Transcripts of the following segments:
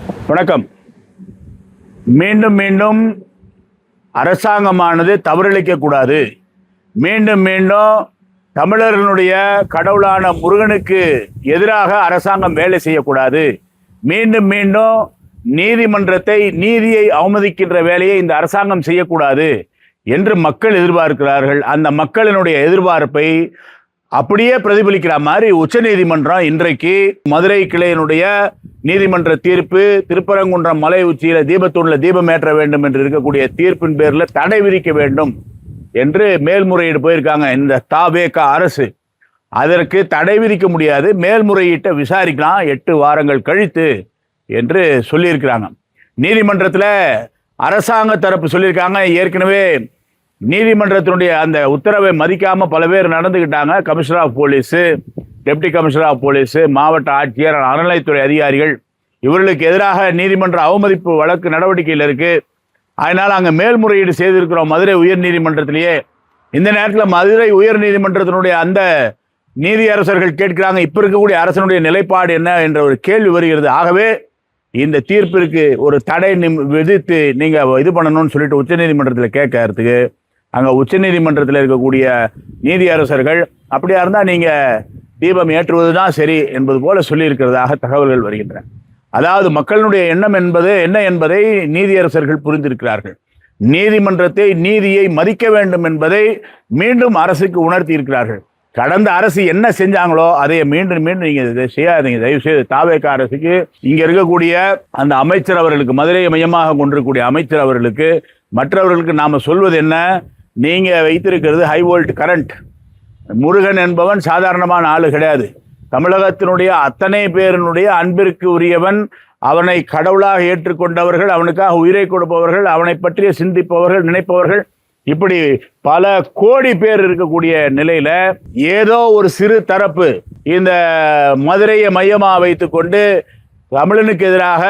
வணக்கம். மீண்டும் மீண்டும் அரசாங்கமானது தவறிழைக்கக்கூடாது. மீண்டும் மீண்டும் தமிழர்களுடைய கடவுளான முருகனுக்கு எதிராக அரசாங்கம் வேலை செய்யக்கூடாது. மீண்டும் மீண்டும் நீதியை அவமதிக்கின்ற வேலையை இந்த அரசாங்கம் செய்யக்கூடாது என்று மக்கள் எதிர்பார்க்கிறார்கள். அந்த மக்களினுடைய எதிர்பார்ப்பை அப்படியே பிரதிபலிக்கிற மாதிரி உச்சநீதிமன்றம் இன்றைக்கு மதுரை கிளையினுடைய நீதிமன்ற தீர்ப்பு, திருப்பரங்குன்றம் மலை உச்சியில தீபத்தூண்ல தீபம் ஏற்ற வேண்டும் என்று இருக்கக்கூடிய தீர்ப்பின் பேர்ல தடை விதிக்க வேண்டும் என்று மேல்முறையீடு போயிருக்காங்க இந்த தாவேக அரசு. அதற்கு தடை விதிக்க முடியாது, மேல்முறையீட்டை விசாரிக்கலாம் 8 வாரங்கள் கழித்து என்று சொல்லியிருக்கிறாங்க. நீதிமன்றத்தில் அரசாங்க தரப்பு சொல்லியிருக்காங்க, ஏற்கனவே நீதிமன்றத்தினுடைய அந்த உத்தரவை மதிக்காம பல பேர் நடந்துக்கிட்டாங்க. Commissioner of police, deputy commissioner of police, மாவட்ட ஆட்சியர், அறநிலைத்துறை அதிகாரிகள் இவர்களுக்கு எதிராக நீதிமன்ற அவமதிப்பு வழக்கு நடவடிக்கையில் இருக்கு. அதனால அங்கே மேல்முறையீடு செய்திருக்கிறோம் மதுரை உயர் நீதிமன்றத்திலேயே. இந்த நேரத்தில் மதுரை உயர் நீதிமன்றத்தினுடைய அந்த நீதியரசர்கள் கேட்கிறாங்க, இப்ப இருக்கக்கூடிய அரசனுடைய நிலைப்பாடு என்ன என்ற ஒரு கேள்வி வருகிறது. ஆகவே இந்த தீர்ப்பிற்கு ஒரு தடை விதித்து நீங்க இது பண்ணணும்னு சொல்லிட்டு உச்ச நீதிமன்றத்தில் கேட்கறதுக்கு அங்க உச்ச நீதிமன்றத்தில் இருக்கக்கூடிய நீதியரசர்கள் அப்படியா இருந்தா நீங்க தீபம் ஏற்றுவதுதான் சரி என்பது போல சொல்லி இருக்கிறதாக தகவல்கள் வருகின்றன. அதாவது மக்களுடைய எண்ணம் என்பது என்ன என்பதை நீதியரசர்கள் புரிந்திருக்கிறார்கள். நீதியை மதிக்க வேண்டும் என்பதை மீண்டும் அரசுக்கு உணர்த்தி இருக்கிறார்கள். கடந்த அரசு என்ன செஞ்சாங்களோ அதை மீண்டும் நீங்க செய்யாதீங்க. தயவு செய்து தாவேக அரசுக்கு இங்க இருக்கக்கூடிய அந்த அமைச்சர் அவர்களுக்கு, மதுரையை மையமாக கொண்டிருக்கக்கூடிய அமைச்சர் அவர்களுக்கு, மற்றவர்களுக்கு நாம சொல்வது என்ன, நீங்க வைத்திருக்கிறது ஹை வோல்ட் கரண்ட். முருகன் என்பவன் சாதாரணமான ஆளு கிடையாது. தமிழகத்தினுடைய அத்தனை பேரினுடைய அன்பிற்கு உரியவன். அவனை கடவுளாக ஏற்றுக்கொண்டவர்கள், அவனுக்காக உயிரை கொடுப்பவர்கள், அவனை பற்றிய சிந்திப்பவர்கள், நினைப்பவர்கள், இப்படி பல கோடி பேர் இருக்கக்கூடிய நிலையில ஏதோ ஒரு சிறு தரப்பு இந்த மதுரையை மையமாக வைத்துக் கொண்டு தமிழனுக்கு எதிராக,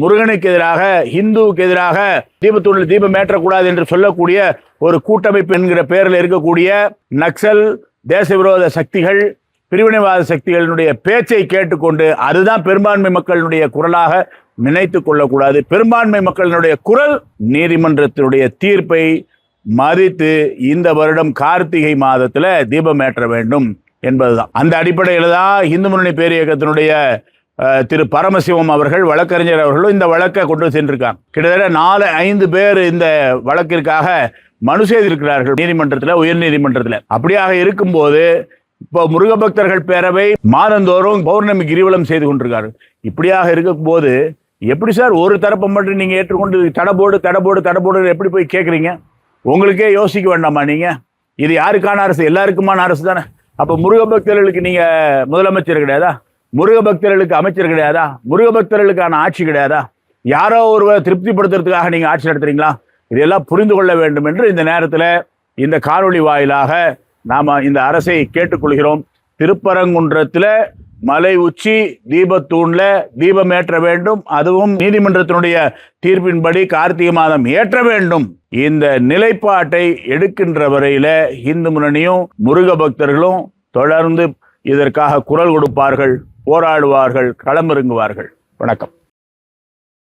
முருகனுக்கு எதிராக, இந்துவுக்கு எதிராக தீபத்தூணில் தீபம் ஏற்றக்கூடாது என்று சொல்லக்கூடிய ஒரு கூட்டமைப்பு என்கிற பெயரில் இருக்கக்கூடிய நக்சல், தேச விரோத சக்திகள், பிரிவினைவாத சக்திகளினுடைய பேச்சை கேட்டுக்கொண்டு அதுதான் பெரும்பான்மை மக்களினுடைய குரலாக நினைத்து கொள்ளக்கூடாது. பெரும்பான்மை மக்களினுடைய குரல் நீதிமன்றத்தினுடைய தீர்ப்பை மதித்து இந்த வருடம் கார்த்திகை மாதத்துல தீபம் ஏற்ற வேண்டும் என்பதுதான். அந்த அடிப்படையில் தான் இந்து முன்னணி பேரியக்கத்தினுடைய திரு பரமசிவம் அவர்கள், வழக்கறிஞர் அவர்களும் இந்த வழக்கை கொண்டு சென்றிருக்காங்க. கிட்டத்தட்ட 4-5 பேர் இந்த வழக்கிற்காக மனு செய்திருக்கிறார்கள் நீதிமன்றத்தில், உயர் நீதிமன்றத்தில். அப்படியாக இருக்கும்போது இப்போ முருக பக்தர்கள் பேரவை மாதந்தோறும் பௌர்ணமி கிரிவலம் செய்து கொண்டிருக்காரு. இப்படியாக இருக்கும்போது எப்படி சார் ஒரு தரப்பை மட்டும் நீங்க ஏற்றுக்கொண்டு தடை போடு எப்படி போய் கேட்குறீங்க? உங்களுக்கே யோசிக்க வேண்டாமா? நீங்க இது யாருக்கான அரசு? எல்லாருக்குமான அரசு தானே. அப்ப முருக பக்தர்களுக்கு நீங்க முதலமைச்சர் கிடையாதா? முருக பக்தர்களுக்கு அமைச்சர் கிடையாதா? முருக பக்தர்களுக்கான ஆட்சி கிடையாதா? யாரோ ஒருவர் திருப்திப்படுத்துறதுக்காக நீங்க ஆட்சி நடத்துறீங்களா? இதெல்லாம் புரிந்து கொள்ள வேண்டும் என்று இந்த நேரத்தில் இந்த காணொளி வாயிலாக நாம இந்த அரசை கேட்டுக்கொள்கிறோம். திருப்பரங்குன்றத்தில் மலை உச்சி தீபத்தூண்ல தீபம் ஏற்ற வேண்டும், அதுவும் நீதிமன்றத்தினுடைய தீர்ப்பின்படி கார்த்திகை மாதம் ஏற்ற வேண்டும். இந்த நிலைப்பாட்டை எடுக்கின்ற வரையில இந்து முன்னணியும் முருக பக்தர்களும் தொடர்ந்து இதற்காக குரல் கொடுப்பார்கள், போராடுவார்கள், களமிறங்குவார்கள். வணக்கம்.